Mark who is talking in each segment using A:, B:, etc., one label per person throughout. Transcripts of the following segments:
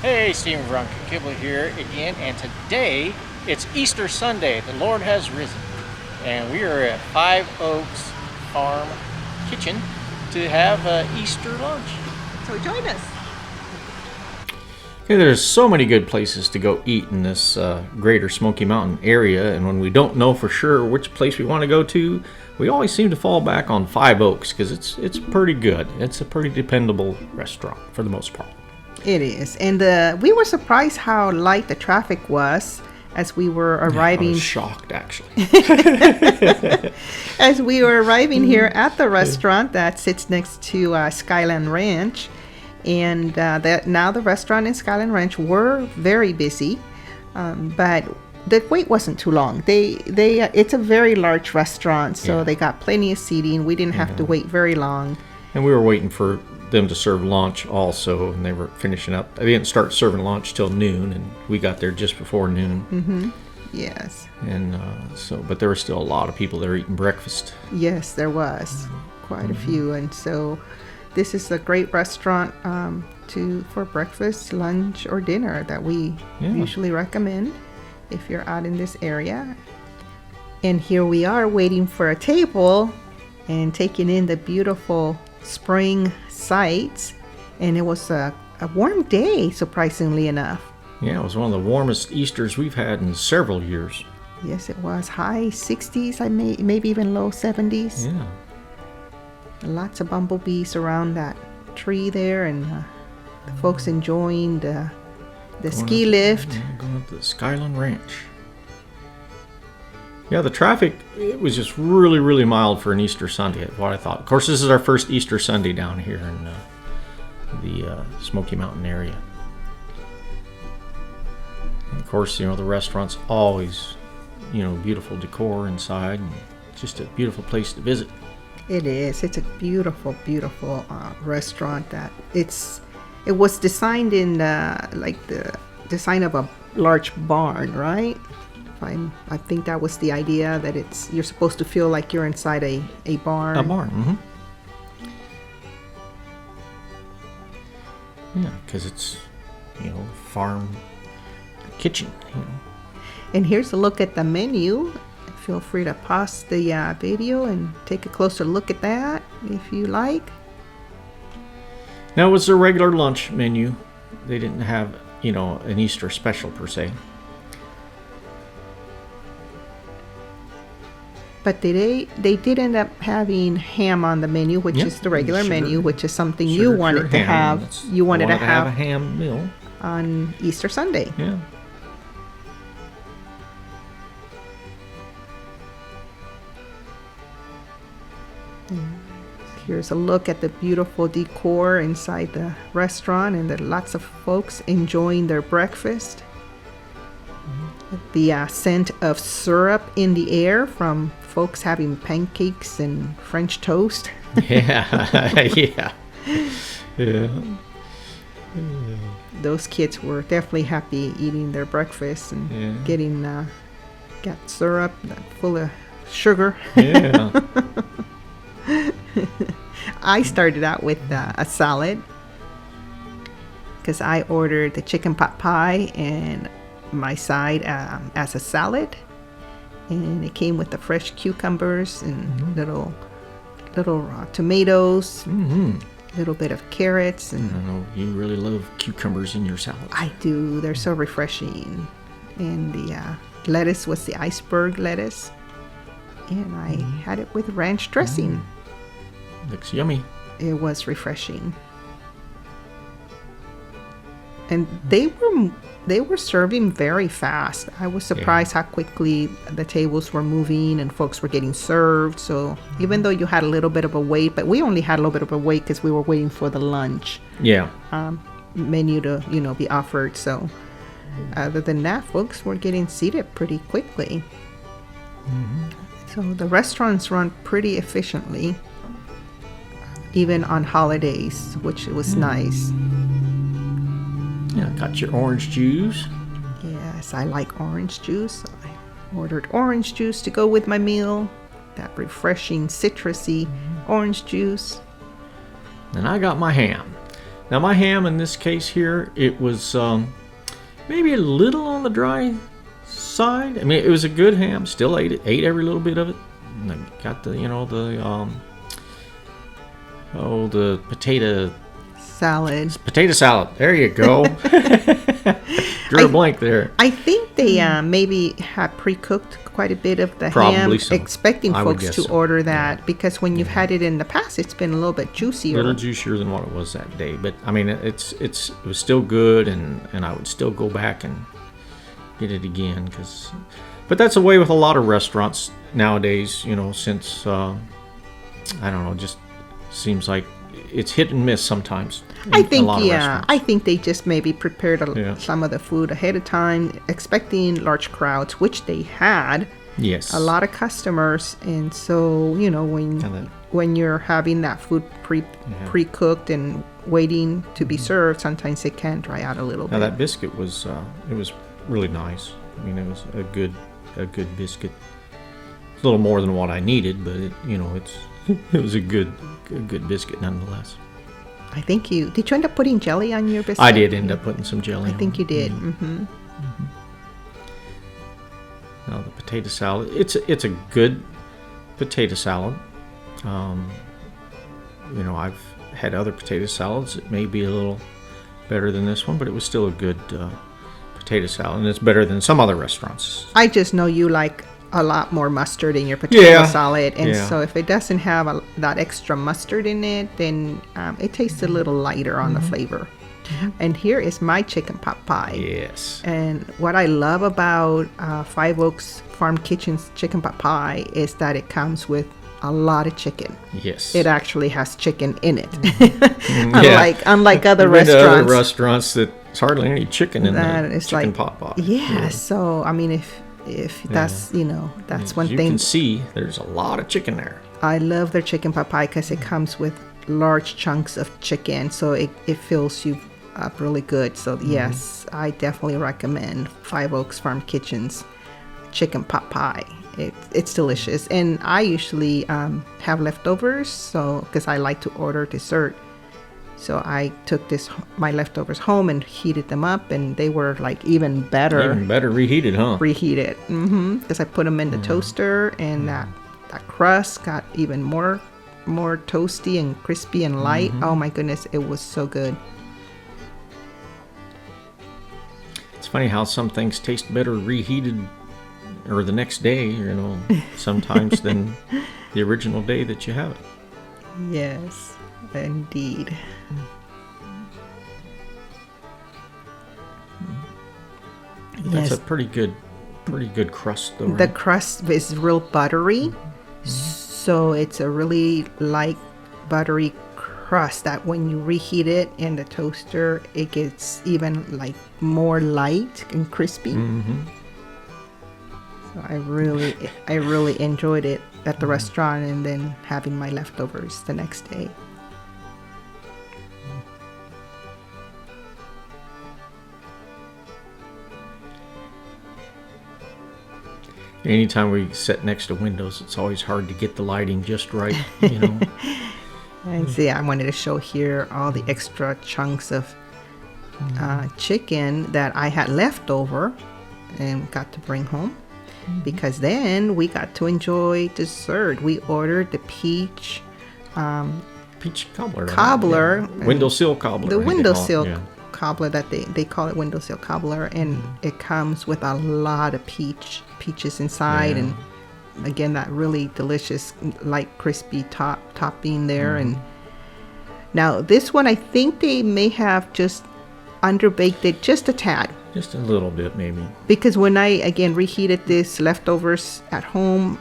A: Hey, Stephen from Cobbler here again, and today it's Easter Sunday. The Lord has risen, and we are at Five Oaks Farm Kitchen to have Easter lunch.
B: So join us.
C: Okay, there's so many good places to go eat in this greater Smoky Mountain area, and when we don't know for sure which place we want to go to, we always seem to fall back on Five Oaks because it's pretty good. It's a pretty dependable restaurant for the most part.
B: It is. And we were surprised how light the traffic was as we were arriving.
C: I was shocked, actually.
B: As we were arriving here at the restaurant that sits next to Skyland Ranch. And now the restaurant in Skyland Ranch were very busy, but the wait wasn't too long. It's a very large restaurant, so they got plenty of seating. We didn't have to wait very long.
C: And we were waiting for them to serve lunch also, and they were finishing up. They didn't start serving lunch till noon, and we got there just before noon.
B: Mm-hmm. Yes.
C: And but there were still a lot of people there eating breakfast.
B: Yes, there was quite a few, and so this is a great restaurant for breakfast, lunch, or dinner that we usually recommend if you're out in this area. And here we are waiting for a table and taking in the beautiful spring sights, and it was a warm day, surprisingly enough.
C: Yeah, it was one of the warmest Easters we've had in several years.
B: Yes, it was high 60s, maybe even low 70s.
C: Yeah.
B: Lots of bumblebees around that tree there, and the folks enjoying the ski lift.
C: Going up to the Skyland Ranch. Yeah, the traffic, it was just really, really mild for an Easter Sunday, what I thought. Of course, this is our first Easter Sunday down here in the Smoky Mountain area. And of course, the restaurant's always, beautiful decor inside, and just a beautiful place to visit.
B: It is. It's a beautiful, beautiful restaurant. It was designed in the design of a large barn, right? I think that was the idea, that you're supposed to feel like you're inside a barn.
C: A barn, mm-hmm. Yeah, because it's, farm kitchen,
B: And here's a look at the menu. Feel free to pause the video and take a closer look at that if you like.
C: Now, it was a regular lunch menu. They didn't have, an Easter special per se.
B: But they did end up having ham on the menu, which is the regular menu, which is something you wanted to have. You wanted to have
C: a ham meal
B: on Easter Sunday.
C: Yeah.
B: Here's a look at the beautiful decor inside the restaurant, and there are lots of folks enjoying their breakfast. The scent of syrup in the air from folks having pancakes and French toast.
C: Yeah.
B: Those kids were definitely happy eating their breakfast and getting got syrup full of sugar.
C: Yeah.
B: I started out with a salad because I ordered the chicken pot pie and my side as a salad, and it came with the fresh cucumbers and little tomatoes, little bit of carrots, and
C: I know you really love cucumbers in your salad.
B: I do. They're so refreshing. And the lettuce was the iceberg lettuce, and I had it with ranch dressing.
C: Looks yummy.
B: It was refreshing. And they were serving very fast. I was surprised how quickly the tables were moving and folks were getting served. So even though you had a little bit of a wait, but we only had a little bit of a wait because we were waiting for the lunch menu to be offered. So other than that, folks were getting seated pretty quickly. So the restaurants run pretty efficiently, even on holidays, which was nice.
C: Yeah, got your orange juice.
B: Yes, I like orange juice. So I ordered orange juice to go with my meal. That refreshing, citrusy orange juice.
C: And I got my ham. Now my ham in this case here, it was maybe a little on the dry side. I mean, it was a good ham. Still ate it. Ate every little bit of it. And I got the the potato
B: Salad.
C: Potato salad. There you go. Drew a blank there.
B: I think they maybe had pre-cooked quite a bit of the
C: Probably
B: ham,
C: so.
B: expecting
C: I would
B: folks
C: guess
B: to
C: so.
B: order that because when you've had it in the past, it's been a little bit
C: A
B: juicier.
C: little juicier than what it was that day, but I mean, it was still good, and I would still go back and get it again but that's the way with a lot of restaurants nowadays. Since I don't know, just seems like it's hit and miss sometimes.
B: I think,
C: a lot of restaurants.
B: I think they just maybe prepared
C: Yeah.
B: some of the food ahead of time, expecting large crowds, which they had.
C: Yes.
B: A lot of customers, and so when you're having that food pre-cooked and waiting to be served, sometimes it can dry out a little
C: Now
B: bit.
C: that biscuit was it was really nice. I mean, it was a good biscuit. A little more than what I needed, but it was a good biscuit nonetheless.
B: I think did you end up putting jelly on your biscuit?
C: I did end up putting some jelly.
B: I think you did. Mm-hmm.
C: Now the potato salad, it's a good potato salad. I've had other potato salads that may be a little better than this one, but it was still a good potato salad, and it's better than some other restaurants.
B: I just know you like a lot more mustard in your potato salad, and
C: Yeah.
B: so if it doesn't have that extra mustard in it, then it tastes a little lighter on the flavor. And here is my chicken pot pie.
C: Yes.
B: And what I love about Five Oaks Farm Kitchen's chicken pot pie is that it comes with a lot of chicken.
C: Yes.
B: It actually has chicken in it.
C: Yeah.
B: unlike other
C: I've been to
B: restaurants.
C: other restaurants that there's hardly any chicken in
B: that
C: the
B: is
C: chicken
B: like,
C: pot pie.
B: Yeah, so I mean if that's that's one
C: you
B: thing.
C: can see there's a lot of chicken there.
B: I love their chicken pot pie because it comes with large chunks of chicken, so it fills you up really good. So yes, I definitely recommend Five Oaks Farm Kitchen's chicken pot pie. It's delicious, and I usually have leftovers, so because I like to order dessert. So I took my leftovers home and heated them up, and they were like even better.
C: Even better reheated, huh?
B: Reheated, because I put them in the toaster, and that crust got even more toasty and crispy and light. Oh my goodness, it was so good.
C: It's funny how some things taste better reheated or the next day, sometimes than the original day that you have it.
B: Yes, indeed.
C: That's
B: Yes.
C: a pretty good crust though.
B: The
C: Right?
B: crust is real buttery, so it's a really light buttery crust that when you reheat it in the toaster, it gets even like more light and crispy. So I really enjoyed it at the restaurant, and then having my leftovers the next day.
C: Anytime we sit next to windows, it's always hard to get the lighting just right,
B: And see, I wanted to show here all the extra chunks of chicken that I had left over and got to bring home, because then we got to enjoy dessert. We ordered the peach
C: cobbler.
B: cobbler.
C: Yeah. Windowsill cobbler.
B: The
C: I think they
B: windowsill
C: call it,
B: cobbler that they call it windowsill cobbler, and it comes with a lot of peaches inside,
C: Yeah.
B: and again that really delicious light crispy topping there. And now this one, I think they may have just underbaked it just a tad,
C: Just a little bit maybe.
B: because when I again reheated this leftovers at home,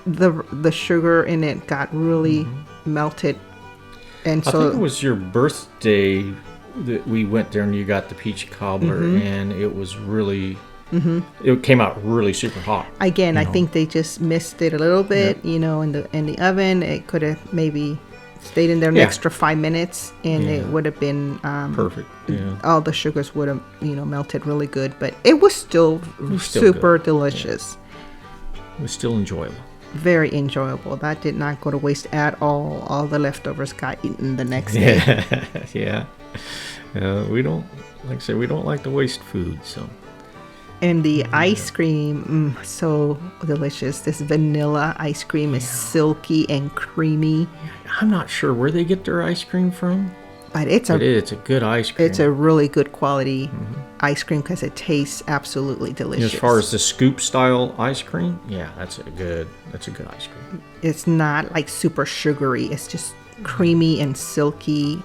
B: the sugar in it got really melted. And
C: I
B: so
C: think it was your birthday that we went there and you got the peach cobbler, and it was really, it came out really super hot.
B: again, I think they just missed it a little bit, in the oven. It could have maybe stayed in there an
C: Yeah.
B: extra 5 minutes, and it would have been
C: Perfect. Yeah.
B: all the sugars would have melted really good, but it was still
C: was still
B: super
C: good.
B: delicious.
C: It was still enjoyable.
B: very enjoyable. That did not go to waste at all. All the leftovers got eaten the next day.
C: Yeah. We don't, like I said, we don't like to waste food, so.
B: And the ice cream, so delicious. This vanilla ice cream is silky and creamy.
C: I'm not sure where they get their ice cream from.
B: But it's a
C: good ice cream.
B: It's a really good quality ice cream because it tastes absolutely delicious.
C: As far as the scoop style ice cream, yeah, that's a good ice cream.
B: It's not like super sugary. It's just creamy and silky,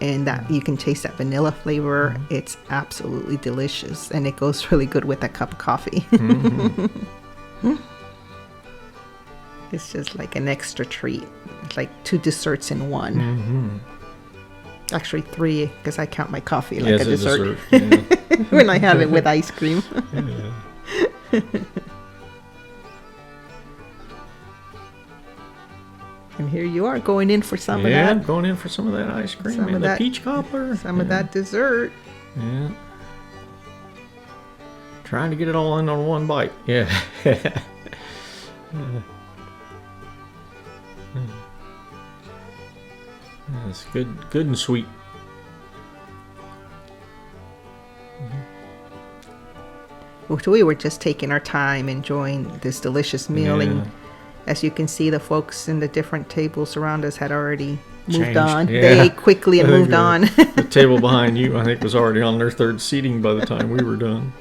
B: and that you can taste that vanilla flavor. It's absolutely delicious, and it goes really good with a cup of coffee. It's just like an extra treat. It's like 2 desserts in one. Actually 3, because I count my coffee like a dessert.
C: Yeah.
B: When I have it with ice cream. And here you are going in for some of that.
C: Yeah, going in for some of that ice cream and the peach cobbler.
B: Some of that dessert.
C: Yeah. Trying to get it all in on one bite. Yeah. It's good and sweet.
B: So we were just taking our time, enjoying this delicious meal, and as you can see, the folks in the different tables around us had already moved on.
C: Yeah.
B: They quickly moved on.
C: The table behind you, I think, was already on their 3rd seating by the time we were done.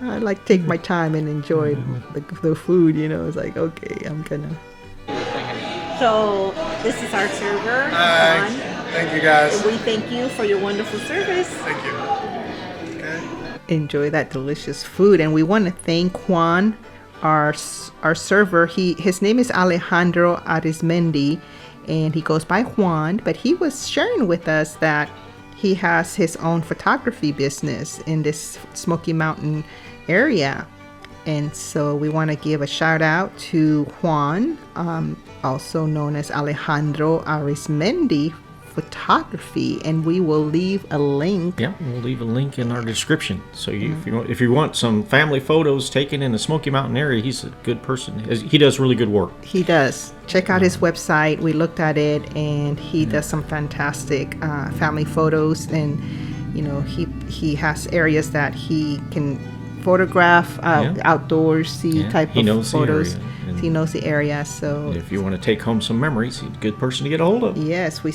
B: I like to take my time and enjoy the food. It's like, okay, I'm gonna. So this is our server.
D: Hi. Thank you, guys.
B: We thank you for your wonderful service.
D: Thank you. Okay.
B: Enjoy that delicious food, and we want to thank Juan, our server. His name is Alejandro Arismendy, and he goes by Juan. But he was sharing with us that he has his own photography business in this Smoky Mountain area, and so we want to give a shout out to Juan, also known as Alejandro Arismendy Photography, and we will leave a link.
C: Yeah, we'll leave a link in our description. So if you want some family photos taken in the Smoky Mountain area, he's a good person. He does really good work.
B: He does. Check out his website. We looked at it, and he does some fantastic family photos, and he has areas that he can photograph outdoorsy type of photos. He knows the area, so
C: if you want to take home some memories, he's a good person to get a hold of.
B: Yes, we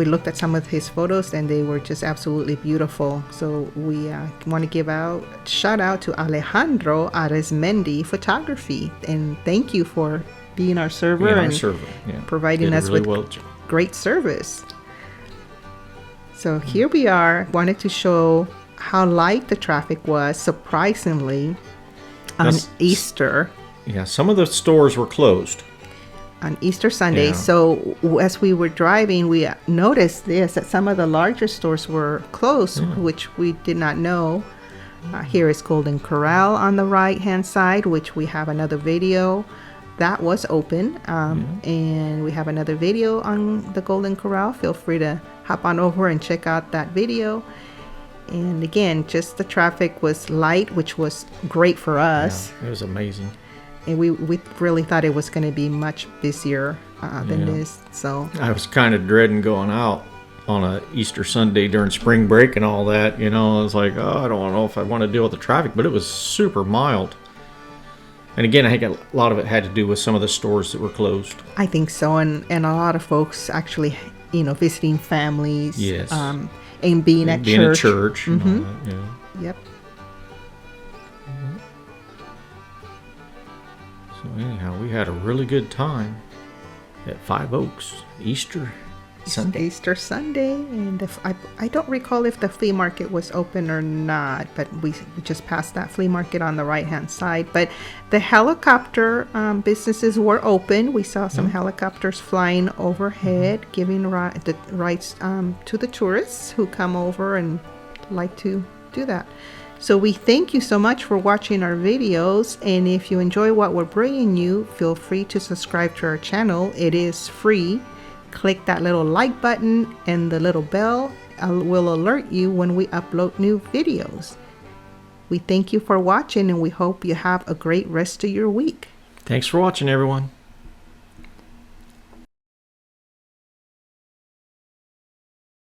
B: looked at some of his photos, and they were just absolutely beautiful. So we want to give a shout out to Alejandro Arismendy Photography, and thank you for being our server providing us with great service. So here we are. Wanted to show how light the traffic was, surprisingly, on Easter.
C: Yeah, some of the stores were closed
B: on Easter Sunday. So as we were driving, we noticed that some of the larger stores were closed, which we did not know. Here is Golden Corral on the right hand side, which we have another video that was open, and we have another video on the Golden Corral. Feel free to hop on over and check out that video. And again, just the traffic was light, which was great for us.
C: It was amazing.
B: And we really thought it was going to be much busier than this. So
C: I was kind of dreading going out on a Easter Sunday during spring break and all that. I was like, I don't know if I want to deal with the traffic, but it was super mild. And again, I think a lot of it had to do with some of the stores that were closed.
B: I think so, and a lot of folks actually, visiting families.
C: Yes.
B: And being at
C: church. And all that,
B: Yep.
C: So anyhow, we had a really good time at Five Oaks Easter Sunday.
B: And I don't recall if the flea market was open or not, but we just passed that flea market on the right hand side. But the helicopter businesses were open. We saw some helicopters flying overhead, giving the rides to the tourists who come over and like to do that. So we thank you so much for watching our videos, and if you enjoy what we're bringing you, feel free to subscribe to our channel. It is free. Click that little like button, and the little bell will alert you when we upload new videos. We thank you for watching, and we hope you have a great rest of your week.
C: Thanks for watching, everyone.